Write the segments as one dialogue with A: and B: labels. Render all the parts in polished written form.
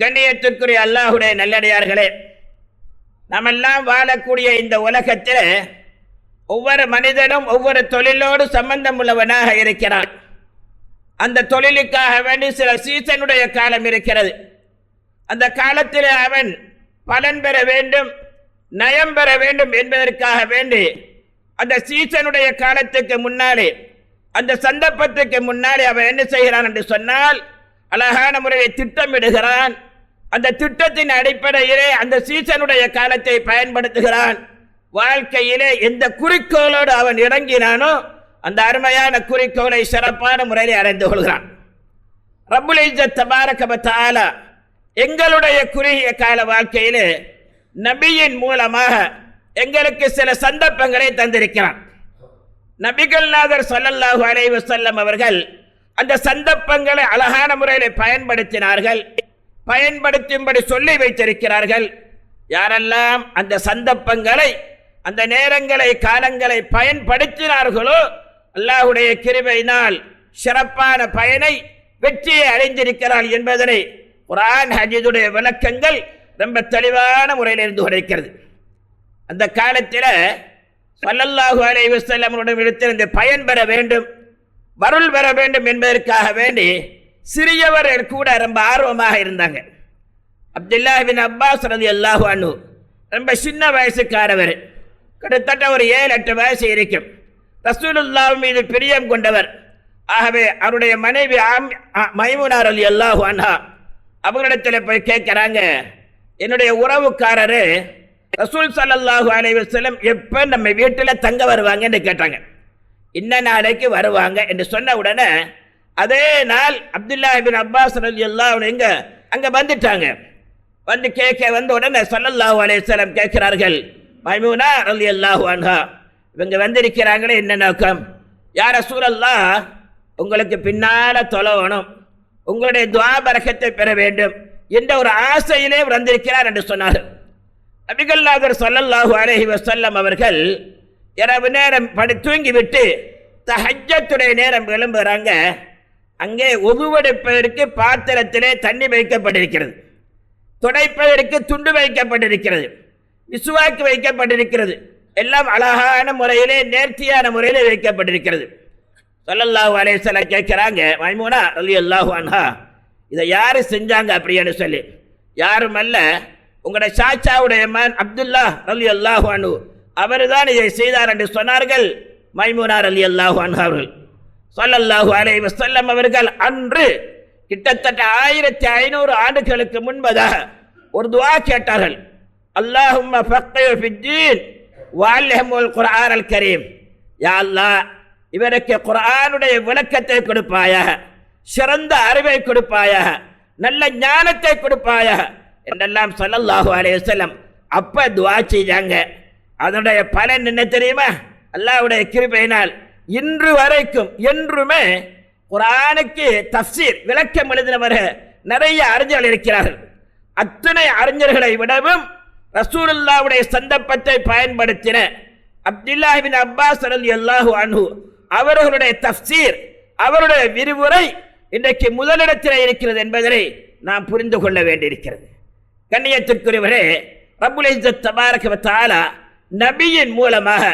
A: கண்ணியத்திற்குரிய அல்லாஹுடைய நல்லடியார்களே, நாமெல்லாம் வாழக்கூடிய இந்த உலகத்தில் ஒவ்வொரு மனிதனும் ஒவ்வொரு தொழிலோடு சம்பந்தம் உள்ளவனாக இருக்கிறான். அந்த தொழிலுக்காக வேண்டி சில சீசனுடைய காலம் இருக்கிறது. அந்த காலத்தில் அவன் பலன் பெற வேண்டும், நயம் பெற வேண்டும் என்பதற்காக வேண்டி அந்த சீசனுடைய காலத்துக்கு முன்னாலே, அந்த சந்தர்ப்பத்துக்கு முன்னாலே அவன் என்ன செய்கிறான் என்று சொன்னால், அழகான முறையை திட்டமிடுகிறான். அந்த திட்டத்தின் அடிப்படையிலே அந்த சீசனுடைய காலத்தை பயன்படுத்துகிறான். வாழ்க்கையிலே எந்த குறிக்கோளோடு அவன் இறங்கினானோ அந்த அருமையான குறிக்கோளை சிறப்பான முறையில் அடைந்து கொள்கிறான். ரப்புல் இஸ்ஸத் தபாரக வ தஆலா எங்களுடைய குறுகிய கால வாழ்க்கையிலே நபியின் மூலமாக எங்களுக்கு சில சந்தர்ப்பங்களை தந்திருக்கிறான். நபிகள் நாதர் ஸல்லல்லாஹு அலைஹி வஸல்லம் அவர்கள் அந்த சந்தர்ப்பங்களை அழகான முறையில் பயன்படுத்தினார்கள், பயன்படுத்தும்படி சொல்லி வைத்திருக்கிறார்கள். யாரெல்லாம் அந்த சந்தர்ப்பங்களை, அந்த நேரங்களை, காலங்களை பயன்படுத்தினார்களோ அல்லாஹ்வுடைய கிருபையினால் சிறப்பான பயனை, வெற்றியை அடைந்திருக்கிறார் என்பதனை குர்ஆன் ஹதீஸுடைய விளக்கங்கள் ரொம்ப தெளிவான முறையில் இருந்து கொண்டிருக்கிறது. அந்த காலத்தில் ஸல்லல்லாஹு அலைஹி வஸல்லம் இடத்திலிருந்து பயன் பெற வேண்டும், வருள் பெற வேண்டும் என்பதற்காக வேண்டி சிறியவர்கள் கூட ரொம்ப ஆர்வமாக இருந்தாங்க. அப்துல்லாஹ் பின் அப்பாஸ் ரலியல்லாஹு அன்ஹு ரொம்ப சின்ன வயசுக்காரவர், கிட்டத்தட்ட ஒரு 7-8 வயசு இருக்கும். ரசூலுல்லாஹ் மீது பிரியம் கொண்டவர். ஆகவே அவருடைய மனைவி மைமுனா ரலியல்லாஹு அன்ஹா அவர்களிடத்தில் போய் கேட்குறாங்க, என்னுடைய உறவுக்காரரு ரசூல் ஸல்லல்லாஹு அலைஹி வஸல்லம் எப்போ நம்ம வீட்டில் தங்க வருவாங்கன்னு கேட்டாங்க. இன்ன நாளைக்கு வருவாங்க என்று சொன்ன உடனே அதே நாள் அப்துல்லாஹ் பின் அப்பாஸ் ரலியல்லாஹு அன்ஹு அங்கே வந்துட்டாங்க. வந்து வந்த உடனே ஸல்லல்லாஹு அலைஹி வஸல்லம் கேட்கிறார்கள், மைமுனா ரலியல்லாஹு அன்ஹா இவங்க வந்திருக்கிறாங்களே, என்ன நோக்கம்? யா ரசூலல்லாஹ், உங்களுக்கு பின்னால தொழணும், உங்களுடைய துஆ பரக்கத்தை பெற வேண்டும் என்ற ஒரு ஆசையிலே வந்திருக்கிறார் என்று சொன்னார்கள். நபிகள் நாதர் ஸல்லல்லாஹு அலைஹி வஸல்லம் அவர்கள் இரவு நேரம் தூங்கிவிட்டு தஹஜ்ஜத்துடைய நேரம் எழும்புகிறாங்க. அங்கே உதுவெடுப்பதற்கு பாத்திரத்திலே தண்ணி வைக்கப்பட்டிருக்கிறது, துடைப்பதற்கு துண்டு வைக்கப்பட்டிருக்கிறது, விசுவாக்கு வைக்கப்பட்டிருக்கிறது, எல்லாம் அழகான முறையிலே நேர்த்தியான முறையில் வைக்கப்பட்டிருக்கிறது. ஸல்லல்லாஹு அலைஹி வஸல்லம் கேட்குறாங்க, மைமுனா ரலியல்லாஹு அன்ஹா இதை யார் செஞ்சாங்க அப்படின்னு சொல்லி. யாரும் அல்ல, உங்களுடைய சாச்சாவுடைய மகன் அப்துல்லா ரலியல்லாஹு அன்ஹு அவர் தான் இதை செய்தார் என்று சொன்னார்கள் மைமுனா ரலியல்லாஹு அன்ஹா அவர்கள். ஸல்லல்லாஹு அலைஹி வஸல்லம் அவர்கள் அன்று கிட்டத்தட்ட 1500 ஆண்டுகளுக்கு முன்பதாக ஒரு துஆ கேட்டார்கள். அல்லாஹும்ம ஃபக்ஹிஹு ஃபித்தீன் வஅல்லிம்ஹுல் குர்ஆனல் கரீம். யா அல்லாஹ், இவருக்கு குர்ஆனுடைய விளக்கத்தை கொடுப்பாயாக, சிறந்த அறிவை கொடுப்பாயாக, நல்ல ஞானத்தை கொடுப்பாயாக என்றெல்லாம் ஸல்லல்லாஹு அலைஹி வஸல்லம் அப்ப துஆ செய்தாங்க. அதனுடைய பலன் என்ன தெரியுமா? அல்லாஹ்வுடைய கிருபையினால் இன்று வரைக்கும் என்றுமே குர்ஆனுக்கு தஃப்சீர் விளக்கம் எழுதினவர்கள் நிறைய அறிஞர்கள் இருக்கிறார்கள். அத்தனை அறிஞர்களை விடவும் ரசூலுல்லாஹ்வுடைய சந்தர்ப்பத்தை பயன்படுத்தின அப்துல்லாஹ் பின் அப்பாஸ் ரலியல்லாஹு அன்ஹு அவர்களுடைய தஃப்சீர், அவருடைய விரிவுரை இன்றைக்கு முதலிடத்தில் இருக்கிறது என்பதை நாம் புரிந்து கொள்ள வேண்டியிருக்கிறது. கண்ணியத்திற்குரியவரே, ரப்புல் இஸ்ஸத் தபாரக வ தஆலா நபியின் மூலமாக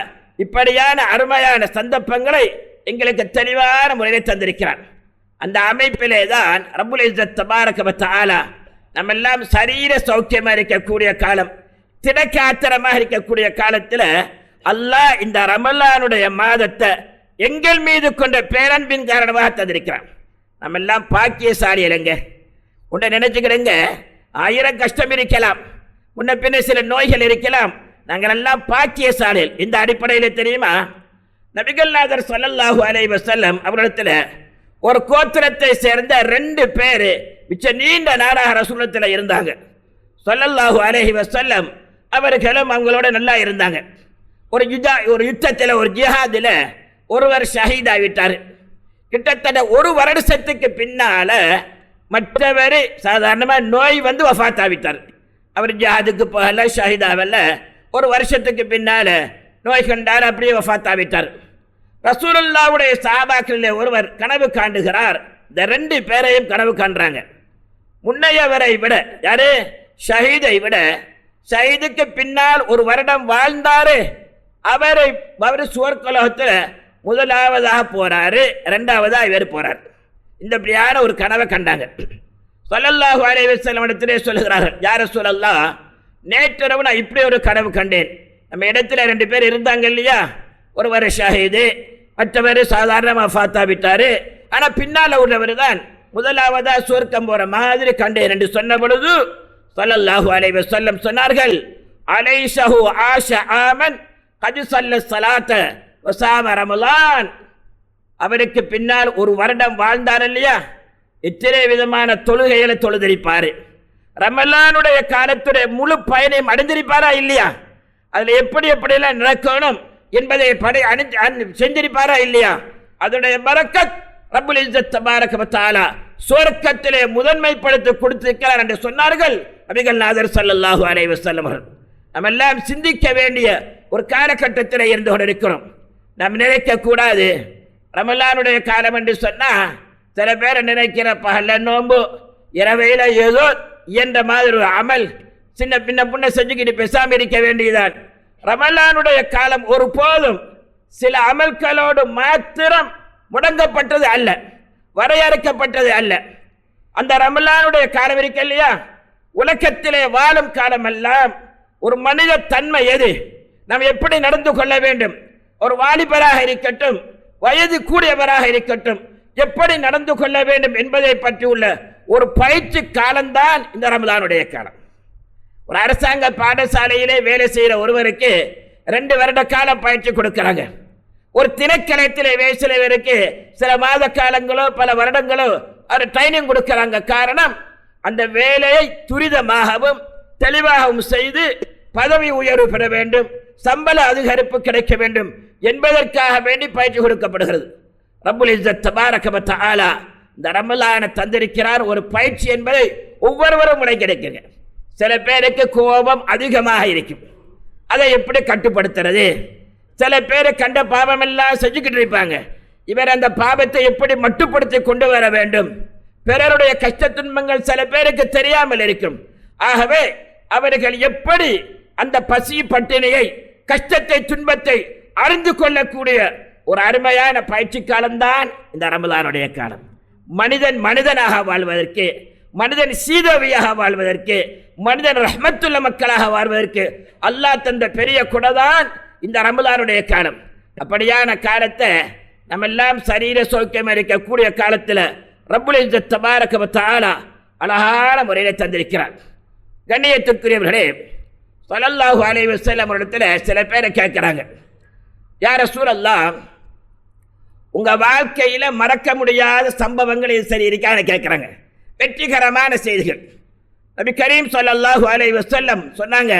A: இப்படியான அருமையான சந்தர்ப்பங்களை எங்களுக்கு தெளிவான முறையில் தந்திருக்கிறார். அந்த அமைப்பிலே தான் ரப்புல் இஸ்ஸத் தபாரக வ தஆலா நம்ம எல்லாம் சரீர சௌக்கியமாக இருக்கக்கூடிய காலம், திடக்காத்திரமாக இருக்கக்கூடிய காலத்தில் அல்லாஹ் இந்த ரமலானுடைய மாதத்தை எங்கள் மீது கொண்ட பேரன்பின் காரணமாக தந்திருக்கிறான். நம்ம எல்லாம் பாக்கியசாலி இல்லைங்க. உன்னை நினைச்சுக்கிறேங்க, 1000 கஷ்டம் இருக்கலாம், முன்ன பின்ன சில நோய்கள் இருக்கலாம், நாங்கள் எல்லாம் பாக்கியசாலிகள். இந்த அடிப்படையில் தெரியுமா, நபிகள் நாதர் ஸல்லல்லாஹு அலைஹி வஸல்லம் அவரிடத்தில் ஒரு கோத்திரத்தை சேர்ந்த 2 பேர் மிச்ச நீண்ட நாளாக ரசூலுல்லாஹ் இருந்தாங்க. ஸல்லல்லாஹு அலைஹி வஸல்லம் அவர்களும் அவங்களோட நல்லா இருந்தாங்க. ஒரு யுத்தத்தில், ஒரு ஜிஹாதில் ஒருவர் ஷஹீத் ஆகிவிட்டார். கிட்டத்தட்ட 1 வருடத்துக்கு பின்னால மற்றவர் சாதாரணமாக நோய் வந்து வஃபாத் ஆகிவிட்டார். அவர் ஜிஹாதுக்கு போகல, ஷஹீத் ஆகல, 1 வருஷத்துக்கு பின்னால நோய் கண்டார், அப்படியே வஃபாத் ஆகிவிட்டார். ரசூலுல்லாஹ்வுடைய சஹாபாக்களில் ஒருவர் கனவு காண்டுகிறார். இந்த 2 பேரையும் கனவு காண்றாங்க. முன்னையவரை விட, யாரு? ஷஹீதை விட, ஷஹீதுக்கு பின்னால் ஒரு வருடம் வாழ்ந்தாரு, அவர் சுவர்க்கலோகத்தில் முதலாவதாக போறாரு, இரண்டாவதா இவர் போறார். இந்த இப்படியான ஒரு கனவை கண்டாங்க. ஸல்லல்லாஹு அலைஹி வஸல்லம் இடத்திலே சொல்லுகிறார்கள், யா ரசூலல்லாஹ், நேற்றிரவு நான் இப்படி ஒரு கனவு கண்டேன். நம்ம இடத்துல 2 பேர் இருந்தாங்க இல்லையா, ஒருவர் ஷஹீது, மற்றவர் சாதாரணமாக ஃபாத்தா விட்டாரு, ஆனால் பின்னால் உள்ளவர் தான் முதலாவதா சுவர்க்கம் போற மாதிரி கண்டேன் என்று சொன்ன பொழுது ஸல்லல்லாஹு அலைஹி வஸல்லம் சொன்னார்கள், அலைஷஹு ஆஷ ஆமன் கது ஸல்ல ஸலாத்த வ ஸாம ரமலான். அவருக்கு பின்னால் ஒரு வருடம் வாழ்ந்தார் இல்லையா, இத்தனை விதமான தொழுகைகளை தொழுதிருப்பாரு, ரமலானுடைய காலத்துடைய முழு பயனையும் அடைந்திருப்பாரா இல்லையா, அதில் எப்படியெல்லாம் நடக்கணும் என்பதை செஞ்சிருப்பாரா இல்லையா, அதனுடைய பரக்கத் ரப்புல் இஸ்ஸத் தபாரக வ தஆலா சுவர்க்கத்திலே முதன்மைப்படுத்தி கொடுத்திருக்கிறார் என்று சொன்னார்கள் நபிகள் நாதர் ஸல்லல்லாஹு அலைஹி வஸல்லம். நம்ம எல்லாம் சிந்திக்க வேண்டிய ஒரு காலகட்டத்தில் இருந்து கொண்டிருக்கிறோம். நாம் நினைக்க கூடாது ரமலானுடைய காலம் என்று சொன்னா, சில பேர் நினைக்கிற பகல்ல நோம்பு, இரவையில ஏதோ என்ற மாதிரி ஒரு அமல் சின்ன பின்ன புண்ண செஞ்சுக்கிட்டு பேசாம இருக்க வேண்டியதான். ரமலானுடைய காலம் ஒரு போதும் சில அமல்களோடு மாத்திரம் முடங்கப்பட்டது அல்ல, வரையறுக்கப்பட்டது அல்ல. அந்த ரமலானுடைய காலம் இருக்க இல்லையா, உலகத்திலே வாழும் காலம் எல்லாம் ஒரு மனித தன்மை எது, நாம் எப்படி நடந்து கொள்ள வேண்டும், ஒரு வாலிபராக இருக்கட்டும், வயது கூடியவராக இருக்கட்டும், எப்படி நடந்து கொள்ள வேண்டும் என்பதை பற்றி உள்ள ஒரு பயிற்சி காலம்தான் இந்த ரமலானுடைய காலம். ஒரு அரசாங்க பாடசாலையிலே வேலை செய்கிற ஒருவருக்கு 2 வருட காலம் பயிற்சி கொடுக்கிறாங்க. ஒரு திணைக்களத்திலே வேலை செய்வதற்கு சில மாத காலங்களோ பல வருடங்களோ அவர் ட்ரைனிங் கொடுக்கிறாங்க. காரணம், அந்த வேலையை துரிதமாகவும் தெளிவாகவும் செய்து பதவி உயர்வு பெற வேண்டும், சம்பள அதிகரிப்பு கிடைக்க வேண்டும் என்பதற்காக வேண்டி பயிற்சி கொடுக்கப்படுகிறது. ரப்புல் இஸ்ஸத் தபாரக வ தஆலா இந்த ரமலானை தந்திருக்கிறார். ஒரு பயிற்சி என்பதை ஒவ்வொருவரும் முறை கிடைக்குங்க. சில பேருக்கு கோபம் அதிகமாக இருக்கும், அதை எப்படி கட்டுப்படுத்துறது? சில பேர் கண்ட பாவம் எல்லாம் செஞ்சுக்கிட்டு இருப்பாங்க, இவர் அந்த பாவத்தை எப்படி மட்டுப்படுத்தி கொண்டு வர வேண்டும்? பிறருடைய கஷ்ட துன்பங்கள் சில பேருக்கு தெரியாமல் இருக்கும். ஆகவே அவர்கள் எப்படி அந்த பசி பட்டினியை, கஷ்டத்தை, துன்பத்தை அறிந்து கொள்ளக்கூடிய ஒரு அருமையான பயிற்சி காலம்தான் இந்த ரமலானுடைய காலம். மனிதன் மனிதனாக வாழ்வதற்கு, மனிதன் சீதவியாக வாழ்வதற்கு, மனிதன் ரஹ்மத்துள்ள மக்களாக வாழ்வதற்கு அல்லாஹ் தந்த பெரிய குணதான் இந்த ரமலானுடைய காலம். அப்படியான காலத்தை நம்ம எல்லாம் சரீர சௌக்கியம் இருக்கக்கூடிய காலத்தில் ரப்புல் இஸ்ஸத் தபாரக வ தஆலா அழகான முறையில் தந்திருக்கிறார். கண்ணியத்துக்குரியவர்களே, ஸல்லல்லாஹு அலைஹி வஸல்லம் இடத்துல சில பேரை கேட்குறாங்க, யா ரசூலல்லாஹ், உங்க வாழ்க்கையில மறக்க முடியாத சம்பவங்கள் இது சரி இருக்கான்னு கேட்குறாங்க. வெற்றிகரமான செய்திகள். நபி கரீம் ஸல்லல்லாஹு அலைஹி வஸல்லம் சொன்னாங்க,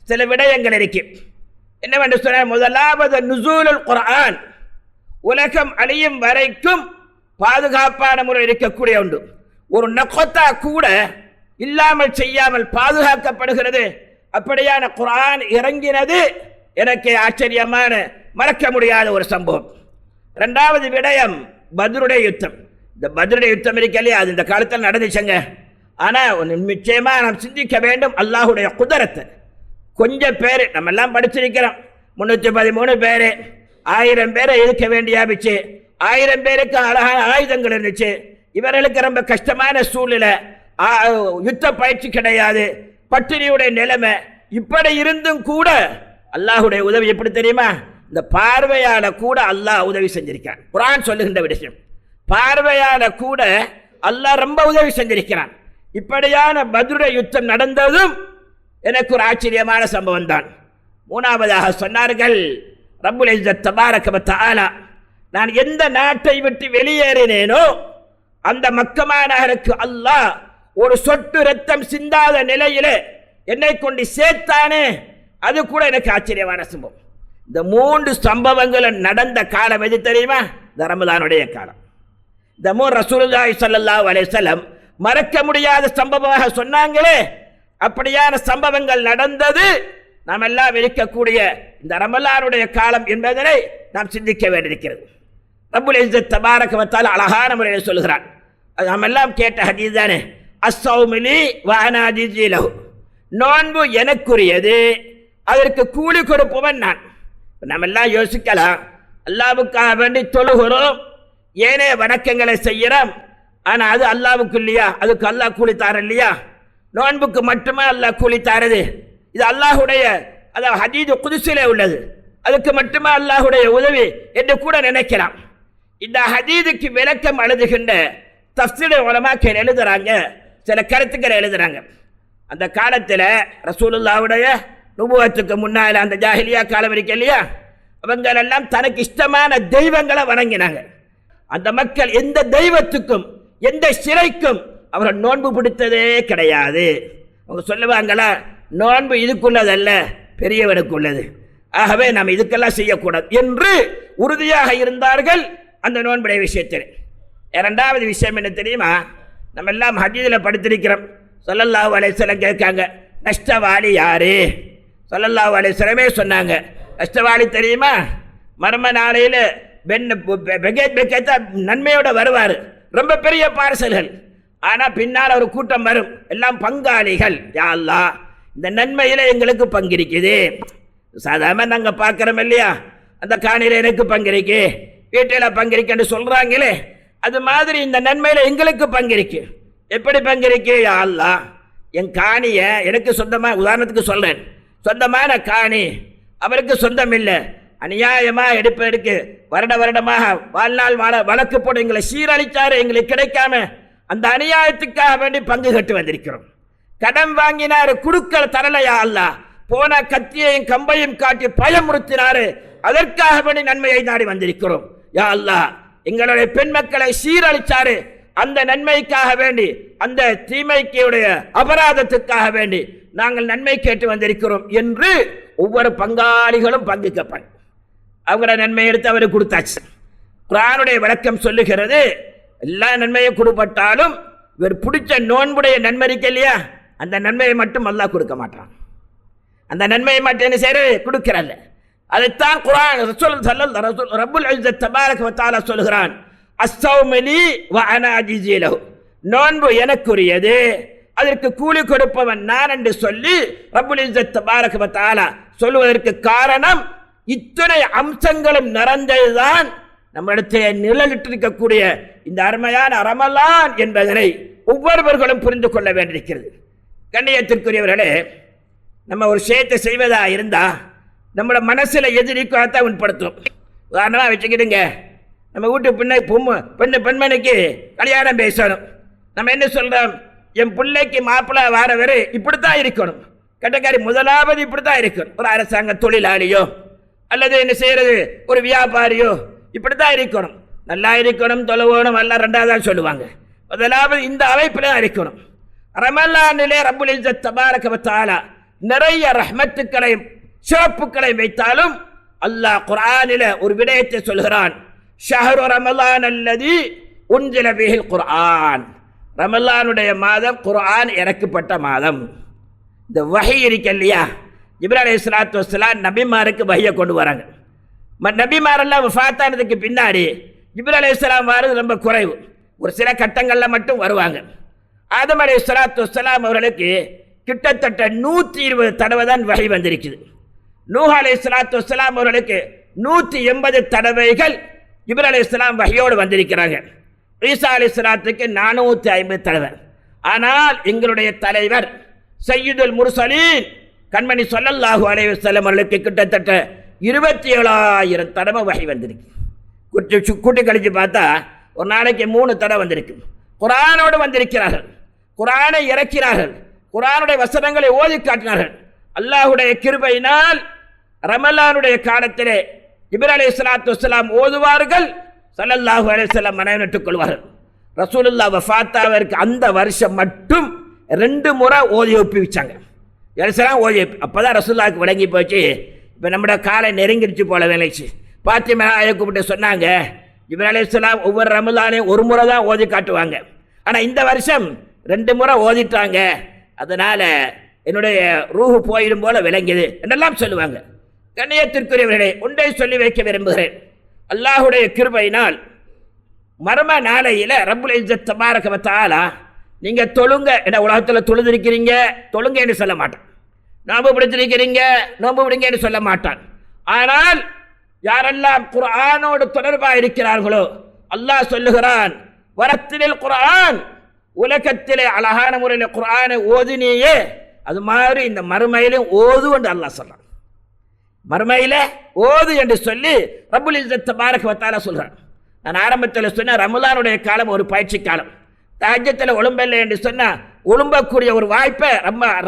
A: சில விடயங்கள் இருக்கு. என்னவென்று சொன்னால், முதலாவது நுசூலுல் குர்ஆன், உலகம் அழியும் வரைக்கும் பாதுகாப்பான முறை இருக்கக்கூடிய உண்டு. ஒரு நக்தா கூட இல்லாமல் செய்யாமல் பாதுகாக்கப்படுகிறது. அப்படியான குர்ஆன் இறங்கினது எனக்கு ஆச்சரியமான, மறக்க முடியாத ஒரு சம்பவம். 2வது விடயம் பத்ருடைய யுத்தம். இந்த பத்ருடைய யுத்தம் இருக்கலையே, அது இந்த காலத்தில் நடந்துச்சுங்க. ஆனால் நிச்சயமாக நாம் சிந்திக்க வேண்டும் அல்லாஹுடைய குதரத்தை. கொஞ்சம் பேர் நம்ம எல்லாம் படிச்சிருக்கிறோம், 313 பேர், 1000 பேரை இருக்க வேண்டியாச்சு, 1000 பேருக்கு அழகான ஆயுதங்கள் இருந்துச்சு. இவர்களுக்கு ரொம்ப கஷ்டமான சூழ்நிலை, யுத்த பயிற்சி கிடையாது, பட்டினியுடைய நிலைமை. இப்படி இருந்தும் கூட அல்லாஹுடைய உதவி எப்படி தெரியுமா? இந்த பார்வையால கூட அல்லாஹ் உதவி செஞ்சிருக்கான். குர்ஆன் சொல்லுகின்ற விஷயம், பார்வையால கூட அல்லாஹ் ரொம்ப உதவி செஞ்சிருக்கிறான். இப்படியான பத்ருடைய யுத்தம் நடந்ததும் எனக்கு ஒரு ஆச்சரியமான சம்பவம் தான். 3வதாக சொன்னார்கள் ரப்புல் இஸ்ஸத் தபாரக வ தஆலா, நான் எந்த நாட்டை விட்டு வெளியேறினேனோ அந்த மக்கமா நகருக்கு அல்லாஹ் ஒரு சொட்டு ரத்தம் சிந்தாத நிலையிலே என்னை கொண்டு சேர்த்தானே, அது கூட எனக்கு ஆச்சரியமான சம்பவம். இந்த 3 சம்பவங்கள் நடந்த காலம் எது தெரியுமா? இந்த ரமலானுடைய காலம். இந்த ரசூலுல்லாஹி ஸல்லல்லாஹு அலைஹி வஸல்லம் மறக்க முடியாத சம்பவமாக சொன்னாங்களே, அப்படியான சம்பவங்கள் நடந்தது நாம் எல்லாம் இருக்கக்கூடிய இந்த ரமலானுடைய காலம் என்பதனை நாம் சிந்திக்க வேண்டியிருக்கிறது. ரப்புல் இஸ்ஸத் தபாரக வ தஆலா அழகான முறையில் சொல்கிறான். நாம் எல்லாம் கேட்ட ஹதீஸ் தானே, அஸ்ஸௌமிலி வ அனா அஜ்ஸி லஹு, நோன்பு எனக்குரியது, அதற்கு கூலி கொடுப்பவன் நான். நம்ம எல்லாம் யோசிக்கலாம், அல்லாஹ்வுக்காக வேண்டி தொழுகிறோம், ஏனே வணக்கங்களை செய்கிறோம், ஆனால் அது அல்லாஹ்வுக்கு இல்லையா? அதுக்கு அல்லாஹ் கூலி தார இல்லையா? நோன்புக்கு மட்டுமே அல்லாஹ் கூலி தாரது. இது அல்லாஹுடைய, அதாவது ஹதீது குதுஸிலே உள்ளது, அதுக்கு மட்டுமே அல்லாஹுடைய உதவி என்று கூட நினைக்கலாம். இந்த ஹதீதுக்கு விளக்கம் எழுதுகின்ற தஃசீர் உலமாக்கள் எழுதுறாங்க, சில கருத்துக்களை எழுதுறாங்க. அந்த காலத்தில் ரசூலுல்லாஹ்வுடைய நுபுவத்துக்கு முன்னால் அந்த ஜாஹிலியா காலம் இருக்கு இல்லையா, அவங்களெல்லாம் தனக்கு இஷ்டமான தெய்வங்களை வணங்கினாங்க. அந்த மக்கள் எந்த தெய்வத்துக்கும் எந்த சிலைக்கும் அவர்கள் நோன்பு பிடித்ததே கிடையாது. அவங்க சொல்லுவாங்களா, நோன்பு இதுக்குள்ளதல்ல, பெரியவனுக்கு உள்ளது, ஆகவே நாம் இதுக்கெல்லாம் செய்யக்கூடாது என்று உறுதியாக இருந்தார்கள் அந்த நோன்புடைய விஷயத்தில். இரண்டாவது விஷயம் என்ன தெரியுமா? நம்ம எல்லாம் ஹதீஸில் படித்திருக்கிறோம். ஸல்லல்லாஹு அலைஹி வஸல்லம் கேட்காங்க, நஷ்டவாளி யாரு? ஸல்லல்லாஹு அலைஹி வஸல்லமே சொன்னாங்க, நஷ்டவாளி தெரியுமா? மர்ம நாளையில் நன்மையோட வருவார், ரொம்ப பெரிய பார்சல்கள், ஆனால் பின்னால் ஒரு கூட்டம் வரும், எல்லாம் பங்காளிகள். யா அல்லாஹ், இந்த நன்மையில் எங்களுக்கு பங்கிருக்குது. சாதாரண நாங்கள் பார்க்குறோம் இல்லையா, அந்த காணியில் எனக்கு பங்கிருக்கு, வீட்டில் பங்கிருக்குன்னு சொல்கிறாங்களே, அது மாதிரி இந்த நன்மையில் எங்களுக்கு பங்கிருக்கு. எப்படி பங்கிருக்கு? யா அல்லாஹ், என் காணியை எனக்கு சொந்தமாக, உதாரணத்துக்கு சொல்கிறேன், சொந்தமான காணி அவருக்கு சொந்தம் இல்லை, அநியாயமாக எடுப்பதற்கு வருடமாக வாழ்நாள் வழக்கு போட்டு எங்களை சீரழித்தாரு, எங்களுக்கு கிடைக்காம அந்த அநியாயத்துக்காக வேண்டி பங்கு கட்டு வந்திருக்கிறோம். கடன் வாங்கினார், குடுக்கல் தரலையா அல்லாஹ், போன கத்தியையும் கம்பையும் காட்டி பயமுறுத்தினாரு, அதற்காக வேண்டி நன்மையை நாடி வந்திருக்கிறோம். யா அல்லாஹ், எங்களுடைய பெண் மக்களை சீரழிச்சாரு, அந்த நன்மைக்காக வேண்டி, அந்த தீமைக்குடைய அபராதத்துக்காக வேண்டி நாங்கள் நன்மை கேட்டு வந்திருக்கிறோம் என்று ஒவ்வொரு பங்காளிகளும் பங்கு கேட்பாங்க. அவங்களோட நன்மை எடுத்து அவருக்கு கொடுத்தாச்சு. குர்ஆனுடைய விளக்கம் சொல்லுகிறது, எல்லா நன்மையும் கொடுப்பட்டாலும் இவர் பிடிச்ச நோன்புடைய நன்மை இருக்கு இல்லையா, அந்த நன்மையை மட்டும் அல்லாஹ் கொடுக்க மாட்டான். அந்த நன்மையை மட்டும் என்ன செய்யறது? கொடுக்கிறாங்க. அதைத்தான் குர்ஆன் ரப்புல் இஸ்ஸத் தபாரக வ தஆலா சொல்கிறான், அஸ்ஸௌமிலி வ அனா அஜ்ஸி லஹு, நோன்பு எனக்குரியது, அதற்கு கூலி கொடுப்பவன் நான் என்று சொல்லி ரப்புல் இஸ்ஸத் தபாரக வ தஆலா சொல்வதற்கு காரணம், இத்தனை அம்சங்களும் நிறைந்ததுதான் நம்மிடத்தை நிழலிட்டிருக்கக்கூடிய இந்த அருமையான ரமலான் என்பதனை ஒவ்வொருவர்களும் புரிந்து கொள்ள வேண்டியிருக்கிறது. கண்ணியத்திற்குரியவர்களே, நம்ம ஒரு விஷயத்தை செய்வதா இருந்தா நம்மளோட மனசுல எதிரிக்காதான் உட்படுத்தும். உதாரணமாக வச்சுக்கிடுங்க, நம்ம வீட்டு பெண்மணிக்கு கல்யாணம் பேசணும். நம்ம என்ன சொல்றோம்? என் பிள்ளைக்கு மாப்பிள்ளை வாரவர் இப்படித்தான் இருக்கணும், கட்டக்காரி முதலாவது இப்படித்தான் இருக்கணும், ஒரு அரசாங்க தொழிலாளியோ அல்லது என்ன செய்யறது ஒரு வியாபாரியோ இப்படித்தான் இருக்கணும், நல்லா இருக்கணும், தொலைவோணும், எல்லாம் ரெண்டாவது சொல்லுவாங்க. முதலாவது இந்த அமைப்பில் தான் இருக்கணும். ரமலானிலே ரப்புல் இஸ்ஸத் தபாரக வ தஆலா நிறைய ரஹ்மத்துக்களையும் சிறப்புக்களையும் வைத்தாலும் அல்லாஹ் குர்ஆனில் ஒரு விடயத்தை சொல்கிறான், ஷஹ்ரு ரமலான் அல்லதி உன்சில பிஹில் குர்ஆன், ரமலானுடைய மாதம் குர்ஆன் இறக்கப்பட்ட மாதம். இந்த வஹி இருக்கு இல்லையா, ஜிப்ரீல் அலைஹிஸ்ஸலாத்து வஸ்ஸலாம் நபிமாருக்கு வஹியை கொண்டு வராங்க. நபிமாரெல்லாம் வஃபாத்தானதுக்கு பின்னாடி ஜிப்ரீல் அலைஹிஸ்ஸலாம் வாரது ரொம்ப குறைவு, ஒரு சில கட்டங்களில் மட்டும் வருவாங்க. ஆதம் அலைஹிஸ்ஸலாத்து வஸ்ஸலாம் அவர்களுக்கு கிட்டத்தட்ட 120 தடவை தான் வஹி வந்திருக்குது. நூஹ் அலைஹிஸ்ஸலாத்து வஸ்ஸலாம் அவர்களுக்கு 180 தடவைகள் ஜிப்ரீல் அலைஹிஸ்ஸலாம் வஹியோடு வந்திருக்கிறாங்க. ஈசா அலைஹிஸ்ஸலாத்துக்கு 450 தடவை. ஆனால் எங்களுடைய தலைவர் சய்யிதுல் முர்சலீன் கண்மணி ஸல்லல்லாஹு அலைஹி வஸல்லம் அவர்களுக்கு கிட்டத்தட்ட 27,000 தடவை வஹி வந்திருக்கு. கூட்டி கழிச்சு பார்த்தா ஒரு நாளைக்கு 3 தடவை வந்திருக்கு. குர்ஆனோடு வந்திருக்கிறார்கள், குர்ஆனை இறக்கிறார்கள், குர்ஆனுடைய வசனங்களை ஓதி காட்டினார்கள். அல்லாஹுடைய கிருபையினால் ரமலானுடைய காலத்திலே ஜிப்ரீல் அலைஹிஸ்ஸலாத்து வஸ்ஸலாம் ஓதுவார்கள், ஸல்லல்லாஹு அலைஹி வஸல்லம் மனைவிட்டுக் கொள்வார்கள். ரசூலுல்லாஹ் வஃபாத்தாவிற்கு அந்த வருஷம் மட்டும் 2 முறை ஓதி ஒப்புவிச்சாங்க. எல்லாம் ஓதி, அப்போதான் ரசூலுல்லாஹ்வுக்கு விளங்கி போச்சு, இப்போ நம்மளோட காலை நெருங்கிடுச்சு போல விளைச்சு. பாத்திமா கூப்பிட்டு சொன்னாங்க, ஜிப்ரீல் அலைஹிஸ்ஸலாம் ஒவ்வொரு ரமலானையும் 1 முறை தான் ஓதி காட்டுவாங்க, ஆனால் இந்த வருஷம் 2 முறை ஓதிட்டாங்க, அதனால என்னுடைய ரூஹு போயிடும் போல விளங்கியது என்றெல்லாம் சொல்லுவாங்க. கண்ணியத்திற்குரியவர்களே, ஒன்றை சொல்லி வைக்க விரும்புகிறேன். அல்லாஹுடைய கிருபையினால் மர்ம நாளையில் ரப்புல் இஸ்ஸத் தபாரக வ தஆலா நீங்க தொழுங்க, என்ன உலகத்தில் தொழுதிருக்கிறீங்க, தொழுங்க என்று சொல்ல மாட்டான். நோம்பு பிடித்திருக்கிறீங்க, நோம்பு பிடிங்கன்னு சொல்ல மாட்டான். ஆனால் யாரெல்லாம் குர்ஆனோடு தொடர்பாக இருக்கிறார்களோ அல்லாஹ் சொல்லுகிறான், வரத்தினில் குர்ஆன், உலகத்திலே அழகான முறையில் குர்ஆனை ஓதுனியே அது மாதிரி இந்த மறுமையிலும் ஓது என்று அல்லாஹ் சொல்றான். மறுமையில ஓது என்று சொல்லி ரப்புல் இஸ்ஸத் தபாரக வ தஆலா சொல்றான். நான் ஆரம்பத்தில் சொன்ன ரமலானுடைய காலம் ஒரு பயிற்சி காலம். தஹஜ்ஜுல ஒழும்பல்லை என்று சொன்னா ஒழும்பக்கூடிய ஒரு வாய்ப்பை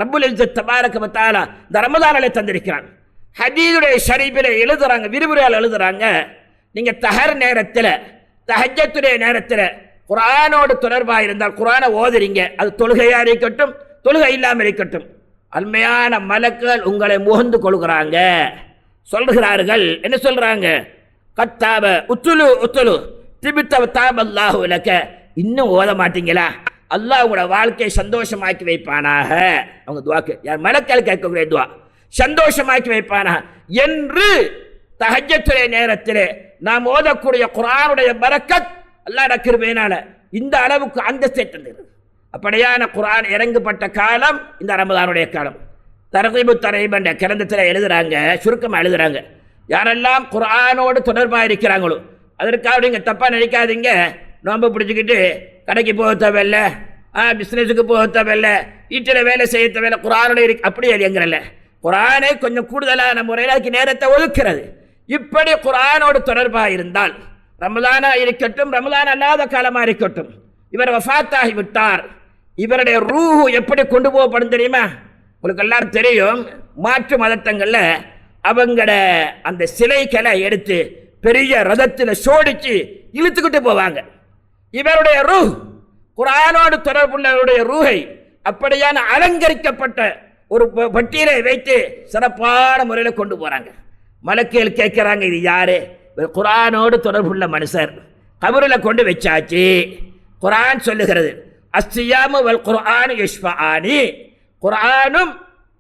A: ரப்புல் இஸ்ஸத் தபாரக வ தஆலா இந்த ரமலானிலே தந்திருக்கிறான். ஹதீஸுடைய ஷரீஃபிலே எழுதுறாங்க, விரிவுரையால் எழுதுறாங்க, நீங்க தஹர் நேரத்தில் தஹஜ்ஜுடைய நேரத்தில் குர்ஆனோடு தொடர்பாக இருந்தால் குர்ஆனை ஓதுறீங்க, அது தொழுகையா இருக்கட்டும் தொழுகை இல்லாமல் இருக்கட்டும், அருமையான மலக்குகள் உங்களை முகந்து கொள்கிறாங்க. சொல்கிறார்கள், என்ன சொல்றாங்க? கத்தாப உத்துலு உத்துலு திபித்தவ தாப அல்லாஹு லக, இன்னும் ஓத மாட்டீங்களா? அல்லாஹ் உங்களோட வாழ்க்கையை சந்தோஷமாக்கி வைப்பானாக. அவங்க துவாக்கு யார் மலக்கள் கேட்கக்கூடிய துவா, சந்தோஷமாக்கி வைப்பானாக என்று தஹஜ்ஜுடைய நேரத்தில் நாம் ஓதக்கூடிய குர்ஆனுடைய பரக்கத் அல்லாஹ்வுடைய கிருபையினால இந்த அளவுக்கு அந்தஸ்தை தந்தது. அப்படியான குர்ஆன் இறங்கப்பட்ட காலம் இந்த ரமலானுடைய காலம். தர்கீபு தர்ஹீப் என்ற கிரந்தத்தில் எழுதுறாங்க, சுருக்கமாக எழுதுறாங்க, யாரெல்லாம் குர்ஆனோடு தொடர்பாக இருக்கிறாங்களோ அதற்காக நீங்கள் தப்பாக நினைக்காதீங்க. நோம்பு பிடிச்சிக்கிட்டு கடைக்கு போக தேவையில்லை, பிஸ்னஸுக்கு போக தேவையில்லை, வீட்டில் வேலை செய்ய தேவையில்லை, குர்ஆனோட அப்படி எழுதுங்கிறல்ல. குர்ஆனை கொஞ்சம் கூடுதலான முறையில் அதுக்கு நேரத்தை ஒதுக்கிறது. இப்படி குர்ஆனோடு தொடர்பாக இருந்தால் ரமலானா இருக்கட்டும் ரமலான் அல்லாத காலமாக இருக்கட்டும், இவர் வஃபாத்தாகி விட்டார், இவருடைய ரூஹு எப்படி கொண்டு போகப்படும் தெரியுமா? உங்களுக்கு எல்லாரும் தெரியும், மாற்று மதத்தங்களில் அவங்கள அந்த சிலைகளை எடுத்து பெரிய ரதத்தில் சோடிச்சு இழுத்துக்கிட்டு போவாங்க. இவருடைய ரூஹ் குர்ஆனோடு தொடர்புள்ளவருடைய ரூஹை அப்படியான அலங்கரிக்கப்பட்ட ஒரு பட்டியலை வைத்து சிறப்பான முறையில் கொண்டு போகிறாங்க. மலக்குகள் கேட்குறாங்க, இது யாரு? குர்ஆனோடு தொடர்புள்ள மனுஷர், கபரில் கொண்டு வச்சாச்சு. குர்ஆன் சொல்லுகிறது, அஸ்ஸியாமு வல் குர்ஆன் யஷ்ஃபஆனி, குர்ஆனும்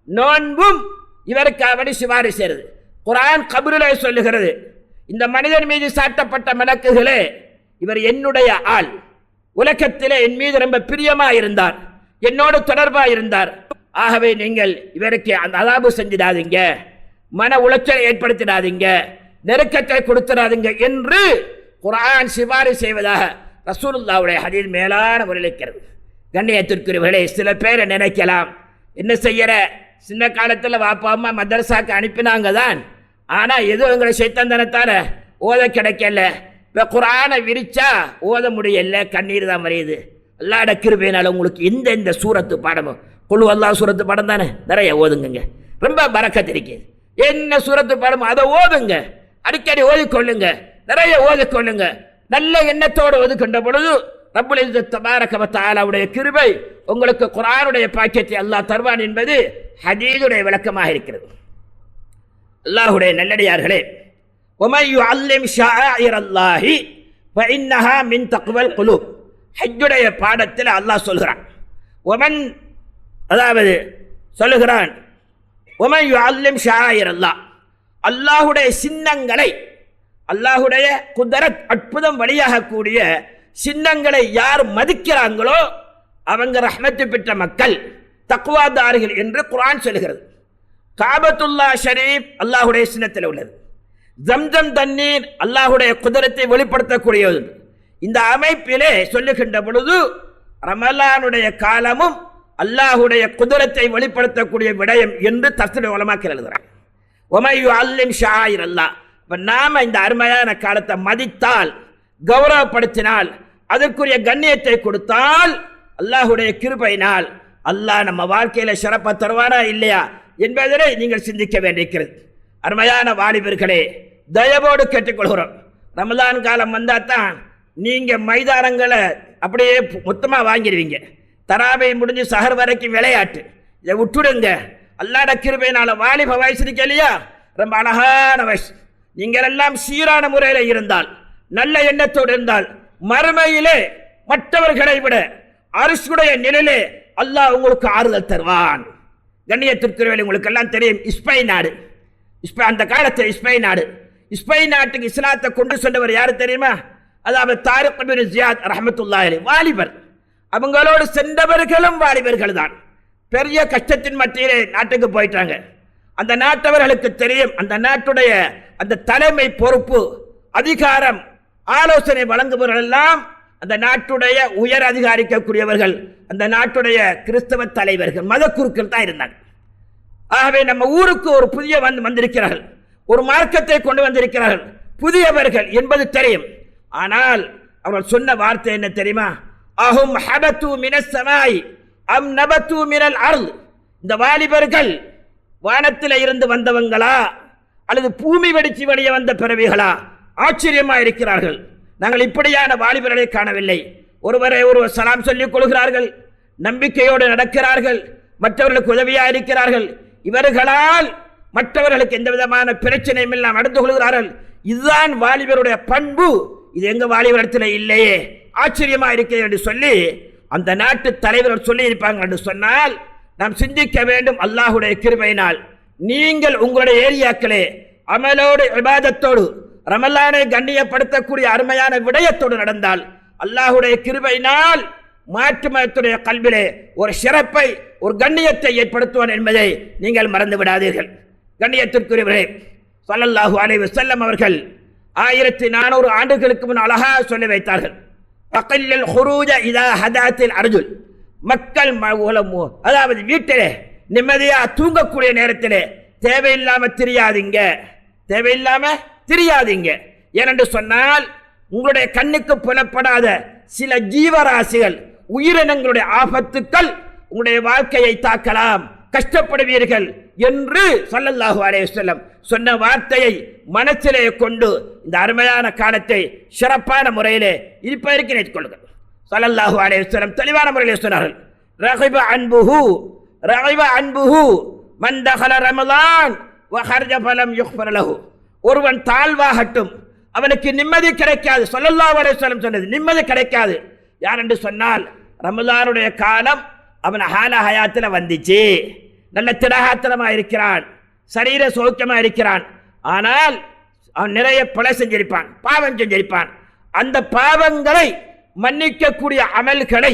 A: நோன்பும் இவருக்காக சிபாரிசு செய்கிறது. குர்ஆன் கபரிலே சொல்லுகிறது, இந்த மனிதன் மீது சாட்டப்பட்ட மலக்குகளே, இவர் என்னுடைய ஆள், உலகத்திலே என் மீது ரொம்ப பிரியமாக இருந்தார், என்னோடு தொடர்பாக இருந்தார், ஆகவே நீங்கள் இவருக்கு அந்த அதாபு செஞ்சிடாதீங்க, மன உளைச்சலை ஏற்படுத்திடாதீங்க, நெருக்கத்தை கொடுத்துடாதீங்க என்று குர்ஆன் சிபாரிசு செய்வதாக ரசூலுல்லாஹ்வுடைய ஹதீஸ் மேலான முறையில் இருக்கிறது. கண்ணியத்திற்குரியவர்களே, சில பேரை நினைக்கலாம், என்ன செய்யற, சின்ன காலத்தில் வாப்பா அம்மா மதரசாக்கு அனுப்பினாங்க தான், ஆனால் ஏதோ எங்களை சைத்தந்தனத்தால ஓத கிடைக்கல, இப்போ குர்ஆனை விரிச்சா ஓத முடியல, கண்ணீர் தான் வரையுது. அல்லாஹ்வுடைய கிருபையினால உங்களுக்கு இந்த சூரத்து பாடமும் குல் அல்லாஹ் சூரத்து பாடம் தானே நிறைய ஓதுங்க, ரொம்ப பரக்கத் இருக்குது. என்ன சூரத்து பாடமோ அதை ஓதுங்க, அடிக்கடி ஓதிக்கொள்ளுங்க, நிறைய ஓதிக்கொள்ளுங்க. நல்ல எண்ணத்தோடு ஒதுக்கின்ற பொழுது ரப்புல் இஸ்ஸத் தபாரக வ தஆலாவுடைய கிருபை உங்களுக்கு குர்ஆனுடைய பாக்கியத்தை அல்லாஹ் தருவான் என்பது ஹதீஸுடைய விளக்கமாக இருக்கிறது. அல்லாஹ்வுடைய நல்லடியார்களே, வமன் யுஅல்லிம் ஷஆயிரல்லாஹி ஃபஇன்னஹா மின் தக்வல் குலூப், ஹஜ்ஜுடைய பாடத்தில் அல்லாஹ் சொல்கிறான், வமன் அதாவது சொல்லுகிறான், வமன் யுஅல்லிம் ஷஆயிரல்லாஹ், அல்லாஹ்வுடைய சின்னங்களை, அல்லாஹ்வுடைய குதரத் அற்புதம் வழியாகக்கூடிய சின்னங்களை யார் மதிக்கிறாங்களோ அவங்க ரஹ்மத்து பெற்ற மக்கள், தக்வாதாரிகள் என்று குர்ஆன் சொல்கிறது. காபத்துல்லா ஷரீப் அல்லாஹ்வுடைய சின்னத்தில் உள்ளது. ஜம்ஜம் தண்ணீர் அல்லாஹ்வுடைய குதரத்தை வெளிப்படுத்தக்கூடியது. இந்த அமைப்பிலே சொல்லுகின்ற பொழுது ரமலானுடைய காலமும் அல்லாஹ்வுடைய குதரத்தை வெளிப்படுத்தக்கூடிய விடயம் என்று தஃசீர் உலமாக்கள் எழுதுகிறார். வமன் யுஅல்லிம் ஷஆயிரல்லாஹ், இப்போ நாம் இந்த அருமையான காலத்தை மதித்தால், கௌரவப்படுத்தினால், அதற்குரிய கண்ணியத்தை கொடுத்தால், அல்லாஹ்வுடைய கிருபையினால் அல்லாஹ் நம்ம வாழ்க்கையில் சிறப்பாக தருவாரா இல்லையா என்பதை நீங்கள் சிந்திக்க வேண்டியிருக்கிறது. அருமையான வாலிபர்களே, தயவோடு கேட்டுக்கொள்கிறோம், ரமலான் காலம் வந்தால் தான் நீங்கள் மைதானங்களை அப்படியே மொத்தமாக வாங்கிடுவீங்க. தராவை முடிஞ்சு சஹர் வரைக்கும் விளையாட்டு, இதை விட்டுடுங்க. அல்லாஹ்வுடைய கிருபையினால வாலிப வயசு இருக்கு இல்லையா, ரொம்ப அழகான வயசு. நீங்கள் எல்லாம் சீரான முறையில் இருந்தால், நல்ல எண்ணத்தோடு இருந்தால், மறுமையிலே மற்றவர்களை விட அரிசுடைய நிலையிலே அல்லாஹ் உங்களுக்கு ஆறுதல் தருவான். கண்ணியத்திற்குரியவர்களே, உங்களுக்கு எல்லாம் தெரியும், ஸ்பெயின் நாடு, அந்த காலத்தில் ஸ்பெயின் நாட்டுக்கு இஸ்லாத்தை கொண்டு சென்றவர் யாரு தெரியுமா? அதாவது தாரிக் பின் ஜியாத் ரஹ்மத்துல்லாஹி அலைஹி, வாலிபர். அவங்களோடு சென்றவர்களும் வாலிபர்கள் தான். பெரிய கஷ்டத்தின் மத்தியிலே நாட்டுக்கு போயிட்டாங்க. அந்த நாட்டவர்களுக்கு தெரியும், அந்த நாட்டுடைய அந்த தலைமை பொறுப்பு, அதிகாரம், ஆலோசனை வழங்குபவர்கள் எல்லாம் அந்த நாட்டுடைய உயர் அதிகாரிக்கக்கூடியவர்கள், அந்த நாட்டுடைய கிறிஸ்தவ தலைவர்கள், மத குருக்கள் தான் இருந்தாங்க. ஆகவே நம்ம ஊருக்கு ஒரு புதிய வந்திருக்கிறார்கள், ஒரு மார்க்கத்தை கொண்டு வந்திருக்கிறார்கள், புதியவர்கள் என்பது தெரியும். ஆனால் அவர்கள் சொன்ன வார்த்தை என்ன தெரியுமா? அஹும் ஹபத்து மினஸ் ஸமாய் அம் நபத்து மினல் அர்த். இந்த வாலிபர்கள் வானத்தில் இருந்து வந்தவங்களா அல்லது பூமி வெடிச்சு வெளியே வந்த பிறவிகளா? ஆச்சரியமா இருக்கிறார்கள். நாங்கள் இப்படியான வாலிபர்களை காணவில்லை. ஒருவரை ஒருவர் சலாம் சொல்லிக் கொள்கிறார்கள், நம்பிக்கையோடு நடக்கிறார்கள், மற்றவர்களுக்கு உதவியாக இருக்கிறார்கள். இவர்களால் மற்றவர்களுக்கு எந்த விதமான பிரச்சனையும் இல்லாமல் நடந்து கொள்கிறார்கள். இதுதான் வாலிபருடைய பண்பு. இது எங்க வாலிபரத்தில் இல்லையே, ஆச்சரியமா இருக்கிறது என்று சொல்லி அந்த நாட்டு தலைவர்கள் சொல்லி இருப்பாங்க என்று சொன்னால் நாம் சிந்திக்க வேண்டும். அல்லாஹுடைய கிருபையினால் நீங்கள் உங்களுடைய ஏரியாக்களே அமலோடு இபாதத்தோடு ரமலானை கண்ணியப்படுத்தக்கூடிய அருமையான விடயத்தோடு நடந்தால் அல்லாஹுடைய கிருபையினால் மாற்று மதத்துடைய கல்விலே ஒரு சிறப்பை, ஒரு கண்ணியத்தை ஏற்படுத்துவான் என்பதை நீங்கள் மறந்து விடாதீர்கள். கண்ணியத்திற்குரியவர்களே, ஸல்லல்லாஹு அலைஹி வஸல்லம் அவர்கள் 1400 ஆண்டுகளுக்கு முன் அழகாக சொல்லி வைத்தார்கள். தகல்லல் ஹுரூஜ இதா ஹதாத்தில் அர்ஜுல். மக்கள் அதாவது வீட்டிலே நிம்மதியாக தூங்கக்கூடிய நேரத்திலே தேவையில்லாம தெரியாதீங்க. ஏனென்று சொன்னால் உங்களுடைய கண்ணுக்கு புலப்படாத சில ஜீவராசிகள், உயிரினங்களுடைய ஆபத்துக்கள் உங்களுடைய வாழ்க்கையை தாக்கலாம், கஷ்டப்படுவீர்கள் என்று ஸல்லல்லாஹு அலைஹி வஸல்லம் சொன்ன வார்த்தையை மனசிலே கொண்டு இந்த அருமையான காலத்தை சிறப்பான முறையிலே இருப்பதற்கு நினைத்துக் கொள்ளுங்கள். ஸல்லல்லாஹு அலைஹி வஸல்லம் தெளிவான முறையில் சொன்னார்கள், ரகிப அன்புஹு மன் தகல ரமலான் வ ஹர்ஜ ஃபலம் யுக்ஃபர் லஹு. ஒருவன் தாழ்வாகட்டும், அவனுக்கு நிம்மதி கிடைக்காது. ஸல்லல்லாஹு அலைஹி வஸல்லம் சொன்னது நிம்மதி கிடைக்காது. யார் என்று சொன்னால் ரமலானுடைய காலம் அவன் ஹால ஹயாத்தில் வந்துச்சு, நல்ல திடகாத்திரமாக இருக்கிறான், சரீர சௌக்கியமாக இருக்கிறான். ஆனால் அவன் நிறைய பிழை செஞ்சிருப்பான், பாவம் செஞ்சிருப்பான். அந்த பாவங்களை மன்னிக்கக்கூடிய அமல்களை,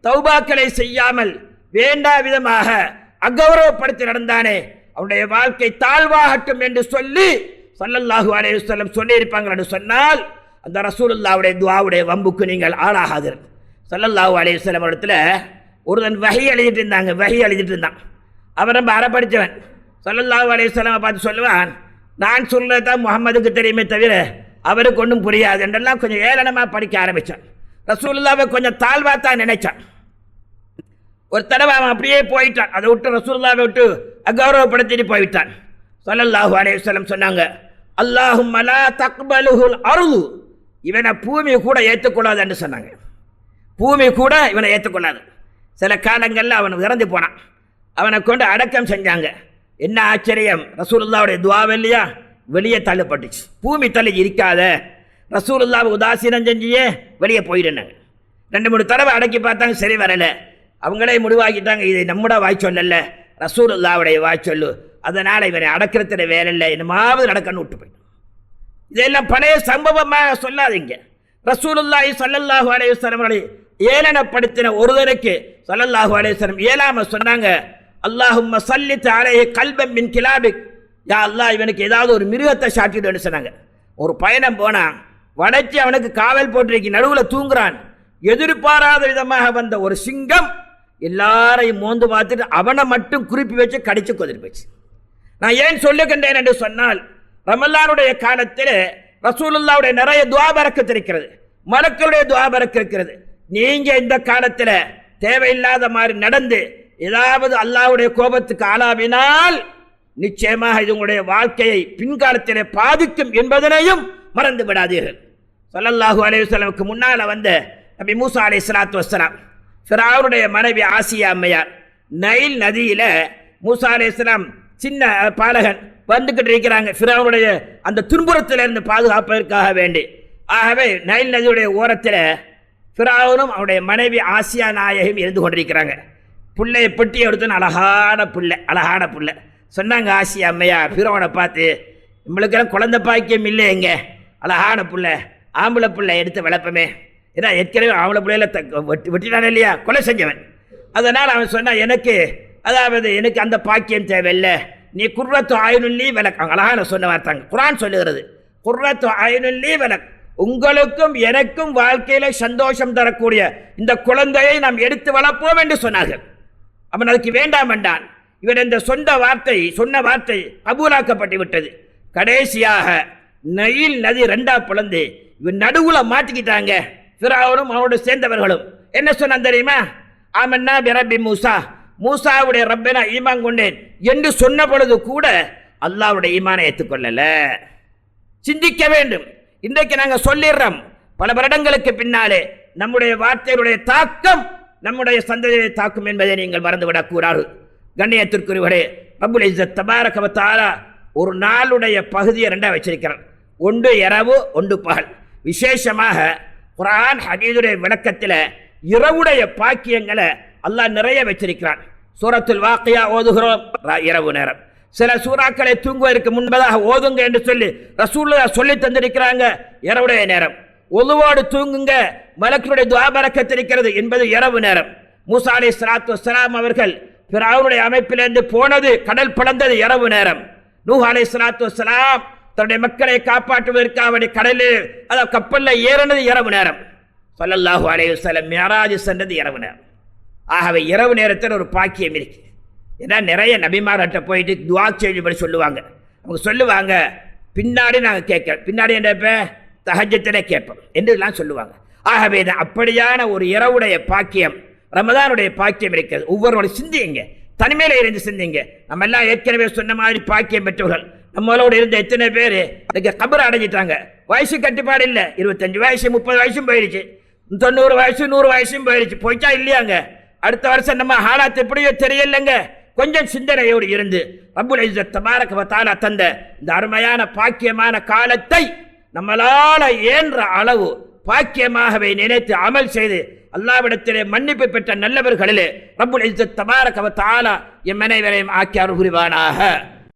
A: தௌபாக்களை செய்யாமல் வேண்டா விதமாக அகௌரவப்படுத்தி நடந்தானே, அவனுடைய வாழ்க்கை தாழ்வாகட்டும் என்று சொல்லி ஸல்லல்லாஹு அலைஹி வஸல்லம் சொல்லி இருப்பாங்க என்று சொன்னால் அந்த ரசூலுல்லாஹ்வுடைய துஆவுடைய வம்புக்கு நீங்கள் ஆளாகாதீர்கள். ஸல்லல்லாஹு அலைஹி வஸல்லம் இடத்துல ஒருவன் வஹி எழுதிட்டு இருந்தான். அவன் ரொம்ப அறப்படித்தவன். ஸல்லல்லாஹு அலைஹி வஸல்லம் பார்த்து சொல்லுவான், நான் சொல்றதான் முகமதுக்கு தெரியுமே தவிர அவருக்கு ஒன்றும் புரியாது என்றெல்லாம் கொஞ்சம் ஏளனமாக படிக்க ஆரம்பித்தான். ரசூலுல்லாவை கொஞ்சம் தாழ்வாக தான் நினைச்சான். ஒரு தடவை அவன் அப்படியே போயிட்டான். அதை விட்டு ரசூலுல்லாவை விட்டு அகௌரவப்படுத்திட்டு போய்விட்டான். ஸல்லல்லாஹு அலைஹி வஸல்லம் சொன்னாங்க, அல்லாஹும்ம லா தக்பலுஹுல் அர்து. இவனை பூமி கூட ஏற்றுக்கொள்ளாது என்று சொன்னாங்க. பூமி கூட இவனை ஏற்றுக்கொள்ளாது. சில காலங்களில் அவன் இறந்து போனான். அவனை கொண்டு அடக்கம் செஞ்சாங்க. என்ன ஆச்சரியம், ரசூலுல்லாவுடைய துஆவில்லையா வெளியே தள்ளப்பட்டுச்சு. பூமி தள்ளி இருக்காத, ரசூலுல்லாவை உதாசீனம் செஞ்சியே வெளியே போயிடுனாங்க. 2-3 தடவை அடக்கி பார்த்தாங்க, சரி வரலை. அவங்களே முடிவாக்கிட்டாங்க, இது நம்மட வாய்ச்சொல்ல, ரசூலுல்லாவுடைய வாய்ச்சொல்லு, அதனால் இவனை அடக்கிறதுல வேலை இல்லை, என்னமாவது நடக்கன்னு விட்டு போய். இதெல்லாம் பழைய சம்பவமாக சொல்லாதீங்க. ரசூலுல்லாஹி ஸல்லல்லாஹு அலைஹி வஸல்லம் ஏளனப்படுத்தின ஒருவருக்கு ஸல்லல்லாஹு அலைஹி வஸல்லம் ஏலாம சொன்னாங்க, அல்லாஹும்ம ஸல்லித் அலைஹி கல்பம் மின் கிலாபிக். யா அல்லாஹ், இவனுக்கு ஏதாவது ஒரு மிருகத்தை சாட்டிடுன்னு சொன்னாங்க. ஒரு பயணம் போனான், வளைச்சி அவனுக்கு காவல் போட்டிருக்கி, நடுவில் தூங்குறான். எதிர்பாராத விதமாக வந்த ஒரு சிங்கம் எல்லாரையும் மோந்து பார்த்துட்டு அவனை மட்டும் குறிப்பி வச்சு கடிச்சு கொதிர் போச்சு. நான் ஏன் சொல்லுகின்றேன் என்று சொன்னால், ரமலானுடைய காலத்தில் ரசூலுல்லாவுடைய நிறைய துஆ பரக்கத் இருக்கிறது, மலக்களுடைய துஆ பரக்கத் இருக்கிறது. நீங்க இந்த காலத்தில் தேவையில்லாத மாதிரி நடந்து ஏதாவது அல்லாஹ்வுடைய கோபத்துக்கு ஆளாவினால் நிச்சயமாக இது உங்களுடைய வாழ்க்கையை பின்காலத்திலே பாதிக்கும் என்பதனையும் மறந்து விடாதீர்கள். ஸல்லல்லாஹு அலைஹி வஸல்லமுக்கு முன்னால் வந்த நபி மூசா அலைஹிஸ்ஸலாத்து வஸ்ஸலாம், ஃபிரௌனுடைய மனைவி ஆசியா அம்மையார், நைல் நதியில் மூசா அலைஹிஸ்ஸலாம் சின்ன பாலகன் வந்துக்கிட்டு இருக்கிறாங்க ஃபிரௌனுடைய அந்த துன்புறத்திலிருந்து பாதுகாப்பதற்காக வேண்டி. ஆகவே நைல் நதியுடைய ஓரத்தில் ஃபிரௌனும் அவருடைய மனைவி ஆசியா நாயகம் இருந்து கொண்டிருக்கிறாங்க. புள்ளையை பெட்டி எடுத்துன்னு அழகான புள்ளை சொன்னாங்க. ஆசியா அம்மையார் ஃபிரௌனை பார்த்து, நம்மளுக்கெல்லாம் குழந்தை பாக்கியம் இல்லை, எங்க அழகான புள்ளை, ஆம்பளை புள்ளை எடுத்து வளர்ப்பமே, ஏன்னா ஏற்கனவே அவளை பிள்ளையில வெட்டினானே இல்லையா, கொலை செஞ்சவன். அதனால் அவன் சொன்னான், எனக்கு அதாவது எனக்கு அந்த பாக்கியம் தேவையில்லை, நீ குர்ரத்து ஆயுனுல்லி விலக். அழகான சொன்ன வார்த்தாங்க, குர்ஆன் சொல்லுகிறது, குர்ரத்து ஆயுனுல்லி விலக், உங்களுக்கும் எனக்கும் வாழ்க்கையில சந்தோஷம் தரக்கூடிய இந்த குழந்தையை நாம் எடுத்து வளர்ப்போம் என்று சொன்னார்கள். அவன் அதுக்கு வேண்டாம் என்றான். இவன் இந்த சொன்ன வார்த்தை கபூலாக்கப்பட்டு விட்டது. கடைசியாக நைல் நதி 2ஆ பிளந்து இவன் நடுவுல மாட்டிக்கிட்டாங்க. ஃபிரௌனும் அவனோடு சேர்ந்தவர்களும் என்ன சொன்னான் தெரியுமா? ஆமன்னா பிரப்பி மூசா, மூசாவுடைய ரப்பை நான் ஈமான் கொண்டேன் என்று சொன்ன பொழுது கூட அல்லாஹ்வுடைய ஈமானை ஏற்றுக்கொள்ளல. சிந்திக்க வேண்டும். இன்றைக்கு நாங்கள் சொல்லிடுறோம், பல வருடங்களுக்கு பின்னாலே நம்முடைய வார்த்தைகளுடைய தாக்கம் நம்முடைய சந்ததியை தாக்கும் என்பதை நீங்கள் மறந்துவிடக் கூடாது. கண்ணியத்திற்குரியவரே, ரப்புல் இஸ்ஸத் தபாரக வ தஆலா ஒரு நாளுடைய பகுதியை 2ஆ வச்சிருக்கிறார். ஒன்று இரவு, ஒன்று பகல். விசேஷமாக குர்ஆன் ஹதீஸுடைய விளக்கத்தில் இரவுடைய பாக்கியங்களை அல்லாஹ் நிறைய வச்சிருக்கிறான். சூரத்துல் வாக்கியா ஓதுகிறோம் இரவு நேரம். சில சூறாக்களை தூங்குவதற்கு முன்பதாக ஓதுங்க என்று சொல்லி ரசூலுல்லாஹ் சொல்லி தந்திருக்கிறாங்க இரவுடைய நேரம். ஒதுவோடு தூங்குங்க, மலக்குடைய துஆ பரக்கத் இருக்கிறது என்பது இரவு நேரம். மூசா அலைஹிஸ்ஸலாத்து வஸ்ஸலாம் அவர்கள் ஃபிரௌனுடைய அமைப்பிலிருந்து போனது, கடல் பிளந்தது இரவு நேரம். நூஹ் அலைஹிஸ்ஸலாத்து வஸ்ஸலாம் தன்னுடைய மக்களை காப்பாற்றுவதற்காக அவருடைய கடலில் அதாவது கப்பலில் ஏறினது இரவு நேரம். ஸல்லல்லாஹு அலைஹி வஸல்லம் மிஅராஜ் சென்றது இரவு நேரம். ஆகவே இரவு நேரத்தில் ஒரு பாக்கியம் இருக்கு. ஏன்னா நிறைய நபிமார்கிட்ட போயிட்டு துஆ செய்யும்படி சொல்லுவாங்க. அவங்க சொல்லுவாங்க, பின்னாடி நாங்கள் கேட்க, பின்னாடி என்னப்ப தஹஜ்ஜுதிலே கேட்போம் என்றுலாம் சொல்லுவாங்க. ஆகவே அப்படியான ஒரு இரவுடைய பாக்கியம், ரமதானுடைய பாக்கியம் இருக்கிறது. ஒவ்வொருவரும் சிந்திங்க, தனிமையில் இருந்து சிந்திங்க. நம்ம எல்லாம் ஏற்கனவே சொன்ன மாதிரி பாக்கியம் பெற்றவர்கள். நம்மளோடு இருந்த எத்தனை பேர் இன்னைக்கு கபர் அடைஞ்சிட்டாங்க. வயசு கட்டுப்பாடு இல்லை, 25 வயசு 30 வயசும் போயிடுச்சு, 90 வயசு 100 வயசும் போயிடுச்சு. போயிட்டா இல்லையாங்க, அடுத்த வருஷம் நம்ம ஹாலாத் எப்படியோ தெரியலைங்க. கொஞ்சம் சிந்தனையோடு இருந்து ரப்புல் இஸ்ஸத் தபாரக வ தஆலா தந்த இந்த அருமையான பாக்கியமான காலத்தை நம்மளால இயன்ற அளவு பாக்கியமாகவே நினைத்து அமல் செய்து அல்லாஹ்விடத்திலே மன்னிப்பு பெற்ற நல்லவர்களிலே ரப்புல் இஸ்ஸத் தபாரக வ தஆலா எம் அனைவரையும் ஆக்கி அருள் புரிவானாக.